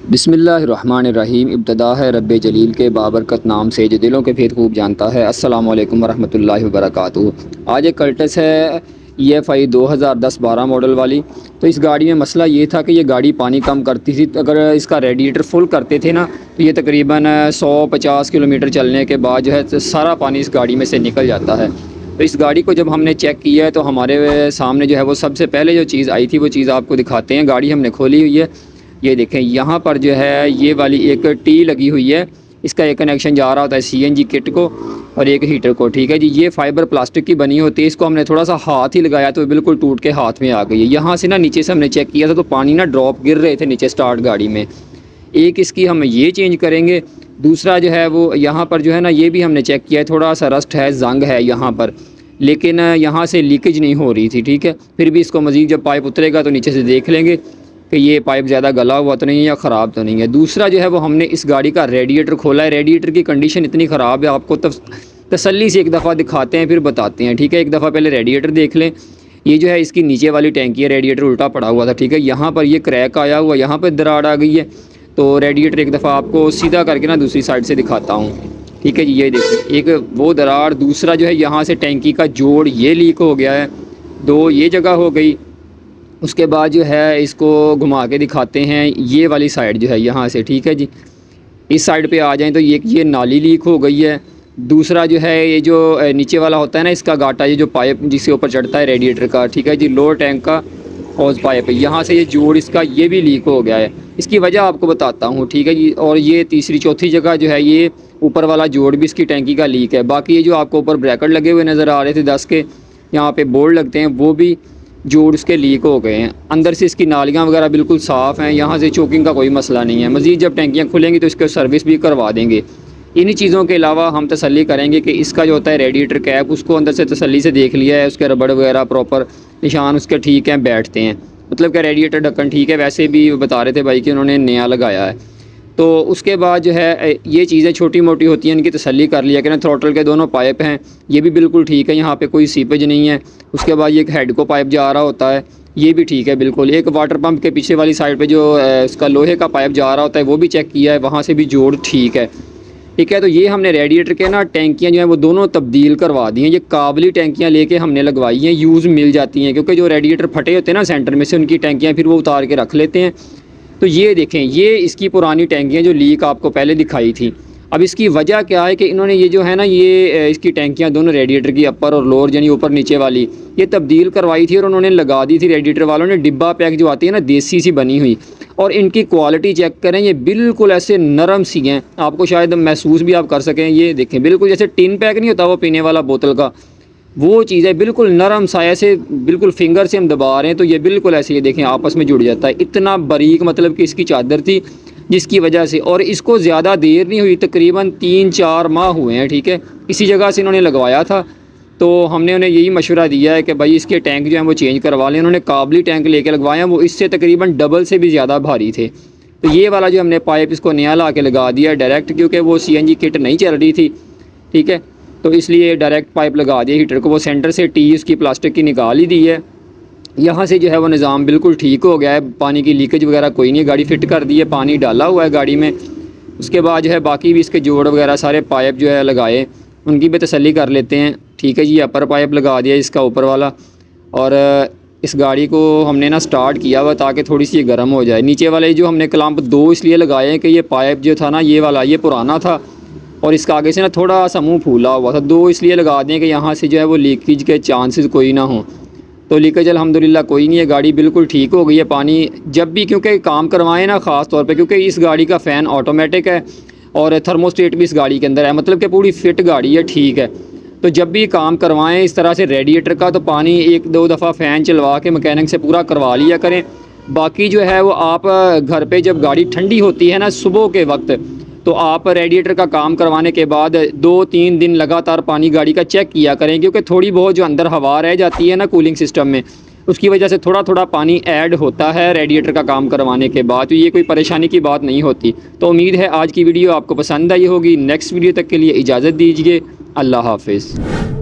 बिस्मिल्लाहिर्रहमानिर्रहीम। इब्तदा है रब्बे जलील के बाबरकत नाम से जो दिलों के भेद खूब जानता है। अस्सलामु अलैकुम वरहमतुल्लाहि वबरकातुहू। आज एक कल्टस है EFI 2010-12 मॉडल वाली। तो इस गाड़ी में मसला ये था कि ये गाड़ी पानी कम करती थी। तो अगर इसका रेडिएटर फुल करते थे ना तो ये तकरीबन 150 किलोमीटर चलने के बाद जो है सारा पानी इस गाड़ी में से निकल जाता है। तो इस गाड़ी को जब हमने चेक किया है तो हमारे सामने जो है वो सबसे पहले जो चीज़ आई थी वो चीज़ आपको दिखाते हैं। गाड़ी हमने खोली हुई है, ये देखें यहाँ पर जो है ये वाली एक टी लगी हुई है। इसका एक कनेक्शन जा रहा होता है CNG किट को और एक हीटर को। ठीक है जी, ये फाइबर प्लास्टिक की बनी होती है। इसको हमने थोड़ा सा हाथ ही लगाया तो बिल्कुल टूट के हाथ में आ गई है। यहाँ से ना नीचे से हमने चेक किया था तो पानी ना ड्रॉप गिर रहे थे नीचे स्टार्ट गाड़ी में। एक इसकी हम ये चेंज करेंगे। दूसरा जो है वो यहाँ पर जो है ना ये भी हमने चेक किया है, थोड़ा सा रस्ट है, जंग है यहाँ पर, लेकिन यहाँ से लीकेज नहीं हो रही थी। ठीक है, फिर भी इसको मज़ीद जब पाइप उतरेगा तो नीचे से देख लेंगे कि ये पाइप ज़्यादा गला हुआ तो नहीं है या ख़राब तो नहीं है। दूसरा जो है वो हमने इस गाड़ी का रेडिएटर खोला है। रेडिएटर की कंडीशन इतनी ख़राब है, आपको तसल्ली से एक दफ़ा दिखाते हैं फिर बताते हैं। ठीक है, एक दफ़ा पहले रेडिएटर देख लें। ये जो है इसकी नीचे वाली टैंकी है, रेडिएटर उल्टा पड़ा हुआ था। ठीक है, यहाँ पर ये क्रैक आया हुआ, यहाँ पर दरार आ गई है। तो रेडिएटर एक दफ़ा आपको सीधा करके ना दूसरी साइड से दिखाता हूँ। ठीक है जी, ये देखिए एक वो दरार। दूसरा जो है यहाँ से टैंकी का जोड़ ये लीक हो गया है, दो ये जगह हो गई। उसके बाद जो है इसको घुमा के दिखाते हैं, ये वाली साइड जो है यहाँ से। ठीक है जी, इस साइड पे आ जाएं तो ये नाली लीक हो गई है। दूसरा जो है ये जो नीचे वाला होता है ना इसका गाटा, ये जो पाइप जिसके ऊपर चढ़ता है रेडिएटर का, ठीक है जी, लोअर टैंक का हॉज पाइप है, यहाँ से ये जोड़ इसका ये भी लीक हो गया है। इसकी वजह आपको बताता हूँ। ठीक है जी, और ये तीसरी चौथी जगह जो है ये ऊपर वाला जोड़ भी इसकी टैंकी का लीक है। बाकी ये जो आपको ऊपर ब्रैकेट लगे हुए नज़र आ रहे थे 10 के, यहाँ पे बोर्ड लगते हैं, वो भी जोड़ उसके लीक हो गए हैं। अंदर से इसकी नालियाँ वगैरह बिल्कुल साफ़ हैं, यहाँ से चोकिंग का कोई मसला नहीं है। मज़ीद जब टैंकियाँ खुलेंगी तो इसके सर्विस भी करवा देंगे। इन्हीं चीज़ों के अलावा हम तसल्ली करेंगे कि इसका जो होता है रेडिएटर कैप, उसको अंदर से तसल्ली से देख लिया है, उसके रबड़ वगैरह प्रॉपर निशान उसके ठीक हैं, बैठते हैं, मतलब कि रेडिएटर ढक्कन ठीक है। वैसे भी बता रहे थे भाई कि उन्होंने नया लगाया है। तो उसके बाद जो है ये चीज़ें छोटी मोटी होती हैं, इनकी तसल्ली कर लिया कि ना थ्रोटल के दोनों पाइप हैं, ये भी बिल्कुल ठीक है, यहाँ पे कोई सीपेज नहीं है। उसके बाद ये एक हेड को पाइप जा रहा होता है, ये भी ठीक है बिल्कुल। एक वाटर पंप के पीछे वाली साइड पे जो उसका लोहे का पाइप जा रहा होता है वो भी चेक किया है, वहाँ से भी जोड़ ठीक है। ठीक है, तो ये हमने रेडिएटर के ना टैंकियाँ जो हैं वो दोनों तब्दील करवा दी हैं। ये काबली टैंकियाँ लेके हमने लगवाई हैं, यूज़ मिल जाती हैं, क्योंकि जो रेडिएटर फटे होते हैं ना सेंटर में से, उनकी टैंकियाँ फिर वो उतार के रख लेते हैं। तो ये देखें, ये इसकी पुरानी टैंकियाँ जो लीक आपको पहले दिखाई थी। अब इसकी वजह क्या है कि इन्होंने ये जो है ना ये इसकी टैंकियाँ दोनों रेडिएटर की अपर और लोअर यानी ऊपर नीचे वाली ये तब्दील करवाई थी और उन्होंने लगा दी थी। रेडिएटर वालों ने डिब्बा पैक जो आती है ना देसी सी बनी हुई, और इनकी क्वालिटी चेक करें, ये बिल्कुल ऐसे नरम सी हैं, आपको शायद महसूस भी आप कर सकें। ये देखें बिल्कुल जैसे टिन पैक नहीं होता वो पीने वाला बोतल का, वो चीज़ है, बिल्कुल नरम सा, ऐसे बिल्कुल फिंगर से हम दबा रहे हैं तो ये बिल्कुल ऐसे ये देखें आपस में जुड़ जाता है। इतना बारीक मतलब कि इसकी चादर थी जिसकी वजह से, और इसको ज़्यादा देर नहीं हुई, तकरीबन 3-4 माह हुए हैं। ठीक है, इसी जगह से इन्होंने लगवाया था। तो हमने उन्हें यही मशवरा दिया है कि भाई इसके टैंक जो हैं वो चेंज करवा लें। उन्होंने काबली टैंक लेके लगवाए हैं, वो इससे तकरीबन डबल से भी ज़्यादा भारी थे। तो ये वाला जो हमने पाइप इसको नया ला के लगा दिया डायरेक्ट, क्योंकि वो CNG किट नहीं चल रही थी। ठीक है, तो इसलिए डायरेक्ट पाइप लगा दिया हीटर को। वो सेंटर से टी उसकी प्लास्टिक की निकाल ही दी है। यहाँ से जो है वो निज़ाम बिल्कुल ठीक हो गया है, पानी की लीकेज वगैरह कोई नहीं। गाड़ी फिट कर दी है, पानी डाला हुआ है गाड़ी में। उसके बाद जो है बाकी भी इसके जोड़ वगैरह सारे पाइप जो है लगाए, उनकी भी तसल्ली कर लेते हैं। ठीक है जी, अपर पाइप लगा दिया इसका ऊपर वाला, और इस गाड़ी को हमने ना स्टार्ट किया हुआ ताकि थोड़ी सी गर्म हो जाए। नीचे वाले जो हमने क्लैंप 2 इसलिए लगाए हैं कि ये पाइप जो था ना ये वाला ये पुराना था और इसका आगे से ना थोड़ा सा मुँह फूला हुआ था। 2 इसलिए लगा दें कि यहाँ से जो है वो लीकेज के चांसेस कोई ना हो। तो लीकेज अल्हम्दुलिल्लाह कोई नहीं है, गाड़ी बिल्कुल ठीक हो गई है। पानी जब भी क्योंकि काम करवाएं ना, ख़ास तौर पे क्योंकि इस गाड़ी का फ़ैन ऑटोमेटिक है और थर्मोस्टेट भी इस गाड़ी के अंदर है, मतलब कि पूरी फिट गाड़ी है। ठीक है, तो जब भी काम करवाएं इस तरह से रेडिएटर का, तो पानी 1-2 दफ़ा फ़ैन चलवा के मैकेनिक से पूरा करवा लिया करें। बाकी जो है वो आप घर पे जब गाड़ी ठंडी होती है ना सुबह के वक्त, तो आप रेडिएटर का काम करवाने के बाद 2-3 दिन लगातार पानी गाड़ी का चेक किया करें, क्योंकि थोड़ी बहुत जो अंदर हवा रह जाती है ना कूलिंग सिस्टम में, उसकी वजह से थोड़ा थोड़ा पानी ऐड होता है रेडिएटर का काम करवाने के बाद। तो ये कोई परेशानी की बात नहीं होती। तो उम्मीद है आज की वीडियो आपको पसंद आई होगी। नेक्स्ट वीडियो तक के लिए इजाज़त दीजिए। अल्लाह हाफिज़।